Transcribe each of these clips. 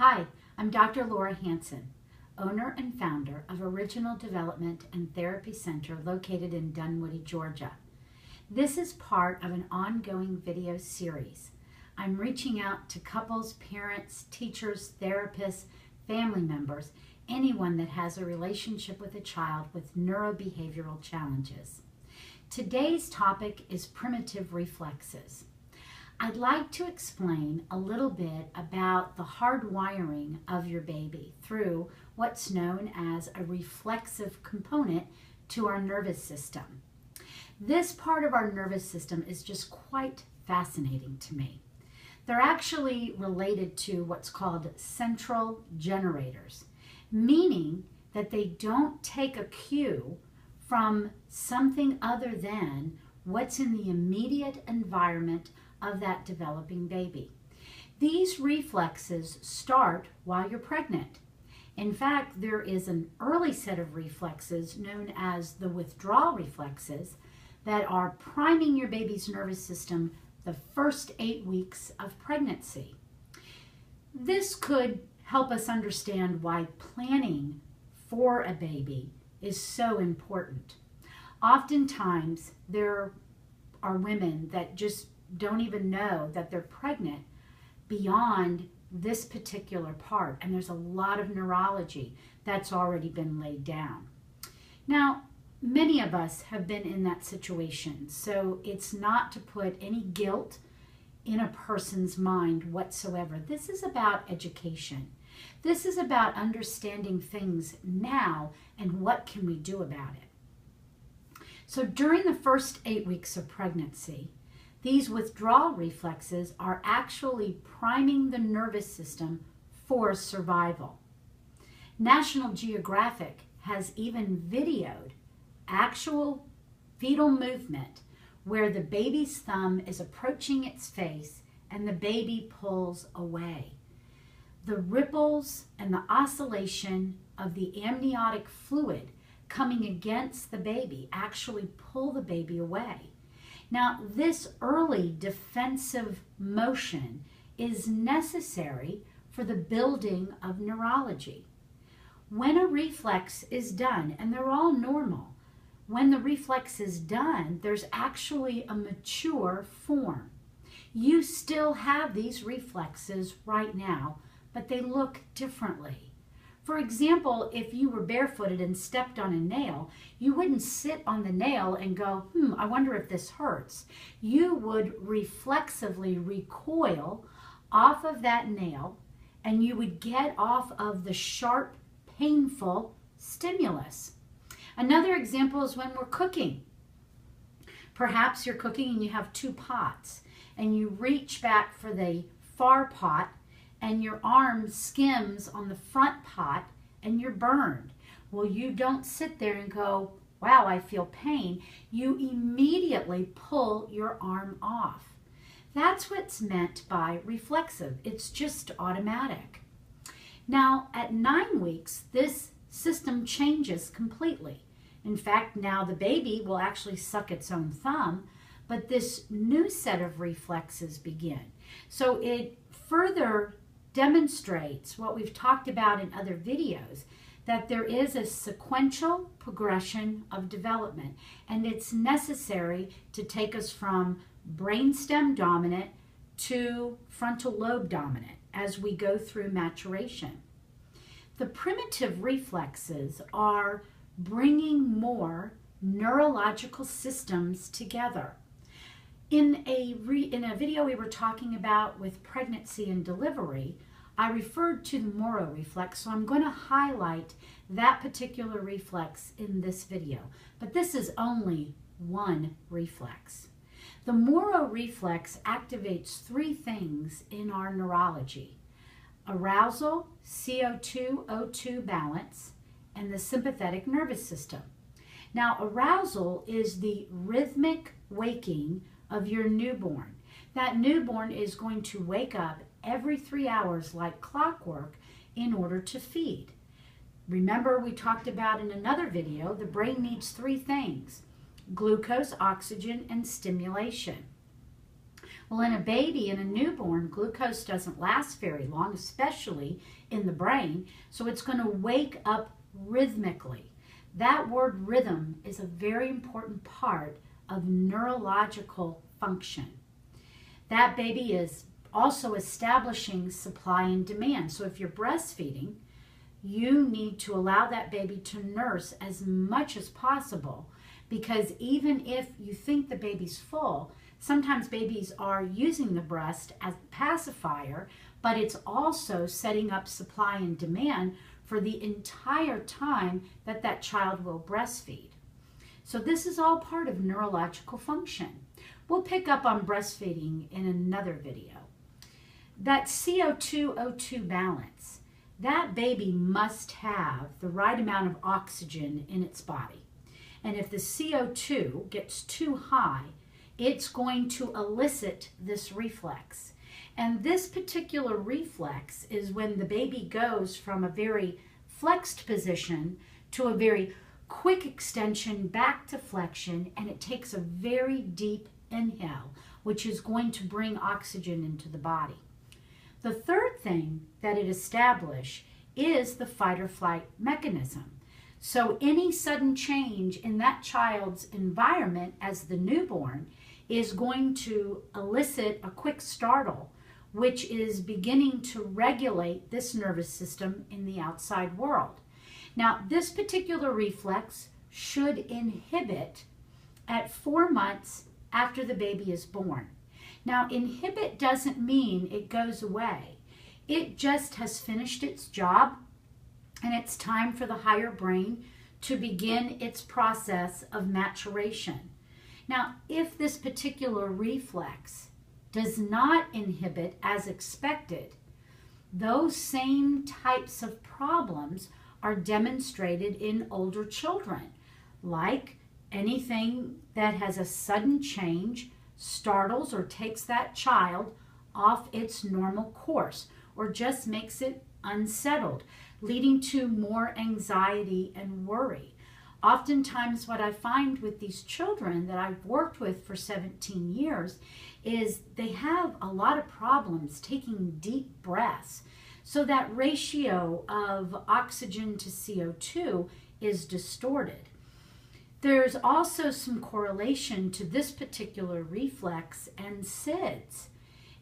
Hi, I'm Dr. Laura Hanson, owner and founder of Original Development and Therapy Center located in Dunwoody, Georgia. This is part of an ongoing video series. I'm reaching out to couples, parents, teachers, therapists, family members, anyone that has a relationship with a child with neurobehavioral challenges. Today's topic is primitive reflexes. I'd like to explain a little bit about the hardwiring of your baby through what's known as a reflexive component to our nervous system. This part of our nervous system is just quite fascinating to me. They're actually related to what's called central generators, meaning that they don't take a cue from something other than what's in the immediate environment of that developing baby. These reflexes start while you're pregnant. In fact, there is an early set of reflexes known as the withdrawal reflexes that are priming your baby's nervous system the first 8 weeks of pregnancy. This could help us understand why planning for a baby is so important. Oftentimes, there are women that just don't even know that they're pregnant beyond this particular part, and there's a lot of neurology that's already been laid down. Now, many of us have been in that situation, so it's not to put any guilt in a person's mind whatsoever. This is about education. This is about understanding things now and what can we do about it. So during the first 8 weeks of pregnancy, these withdrawal reflexes are actually priming the nervous system for survival. National Geographic has even videoed actual fetal movement where the baby's thumb is approaching its face and the baby pulls away. The ripples and the oscillation of the amniotic fluid coming against the baby actually pull the baby away. Now, this early defensive motion is necessary for the building of neurology. When a reflex is done, and they're all normal, when the reflex is done, there's actually a mature form. You still have these reflexes right now, but they look differently. For example, if you were barefooted and stepped on a nail, you wouldn't sit on the nail and go, I wonder if this hurts. You would reflexively recoil off of that nail, and you would get off of the sharp, painful stimulus. Another example is when we're cooking. Perhaps you're cooking and you have 2 pots, and you reach back for the far pot, and your arm skims on the front pot and you're burned. Well, you don't sit there and go, wow, I feel pain. You immediately pull your arm off. That's what's meant by reflexive. It's just automatic. Now, at 9 weeks, this system changes completely. In fact, now the baby will actually suck its own thumb, but this new set of reflexes begin. So it further demonstrates what we've talked about in other videos, that there is a sequential progression of development, and it's necessary to take us from brainstem dominant to frontal lobe dominant as we go through maturation. The primitive reflexes are bringing more neurological systems together. In a video we were talking about with pregnancy and delivery, I referred to the Moro reflex, so I'm going to highlight that particular reflex in this video. But this is only one reflex. The Moro reflex activates 3 things in our neurology: arousal, CO2-O2 balance, and the sympathetic nervous system. Now, arousal is the rhythmic waking of your newborn. That newborn is going to wake up every 3 hours like clockwork in order to feed. Remember, we talked about in another video, the brain needs 3 things: glucose, oxygen, and stimulation. Well, in a baby, in a newborn, glucose doesn't last very long, especially in the brain, so it's going to wake up rhythmically. That word rhythm is a very important part of neurological function. That baby is also establishing supply and demand. So if you're breastfeeding, you need to allow that baby to nurse as much as possible, because even if you think the baby's full, sometimes babies are using the breast as a pacifier, but it's also setting up supply and demand for the entire time that that child will breastfeed. So this is all part of neurological function. We'll pick up on breastfeeding in another video. That CO2-O2 balance, that baby must have the right amount of oxygen in its body. And if the CO2 gets too high, it's going to elicit this reflex. And this particular reflex is when the baby goes from a very flexed position to a very quick extension back to flexion, and it takes a very deep inhale, which is going to bring oxygen into the body. The third thing that it establishes is the fight or flight mechanism. So any sudden change in that child's environment as the newborn is going to elicit a quick startle, which is beginning to regulate this nervous system in the outside world. Now, this particular reflex should inhibit at 4 months after the baby is born. Now, inhibit doesn't mean it goes away. It just has finished its job, and it's time for the higher brain to begin its process of maturation. Now, if this particular reflex does not inhibit as expected, those same types of problems are demonstrated in older children, like anything that has a sudden change startles or takes that child off its normal course, or just makes it unsettled, leading to more anxiety and worry. Oftentimes what I find with these children that I've worked with for 17 years is they have a lot of problems taking deep breaths. So that ratio of oxygen to CO2 is distorted. There's also some correlation to this particular reflex and SIDS.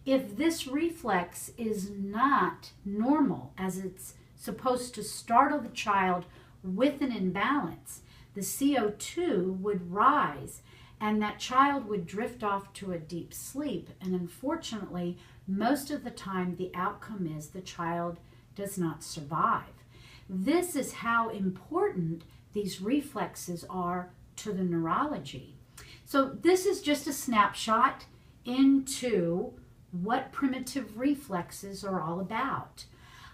If this reflex is not normal, as it's supposed to startle the child with an imbalance, the CO2 would rise and that child would drift off to a deep sleep. And unfortunately, most of the time the outcome is the child does not survive. This is how important these reflexes are to the neurology. So this is just a snapshot into what primitive reflexes are all about.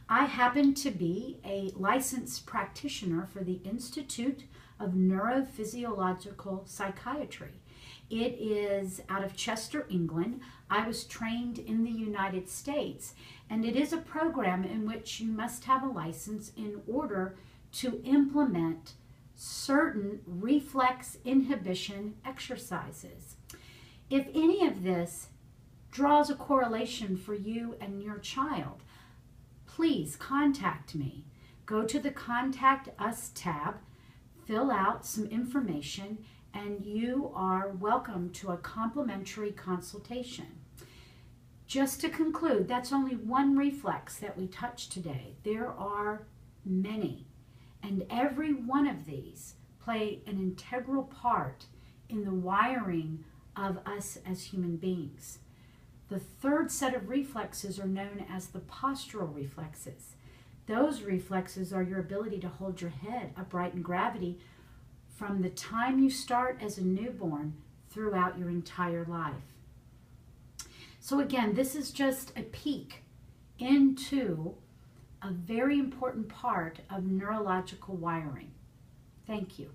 I happen to be a licensed practitioner for the Institute of Neurophysiological Psychiatry. It is out of Chester, England. I was trained in the United States, and it is a program in which you must have a license in order to implement certain reflex inhibition exercises. If any of this draws a correlation for you and your child, please contact me. Go to the Contact Us tab, fill out some information, and you are welcome to a complimentary consultation. Just to conclude, that's only one reflex that we touched today. There are many, and every one of these play an integral part in the wiring of us as human beings. The third set of reflexes are known as the postural reflexes. Those reflexes are your ability to hold your head upright in gravity from the time you start as a newborn throughout your entire life. So again, this is just a peek into a very important part of neurological wiring. Thank you.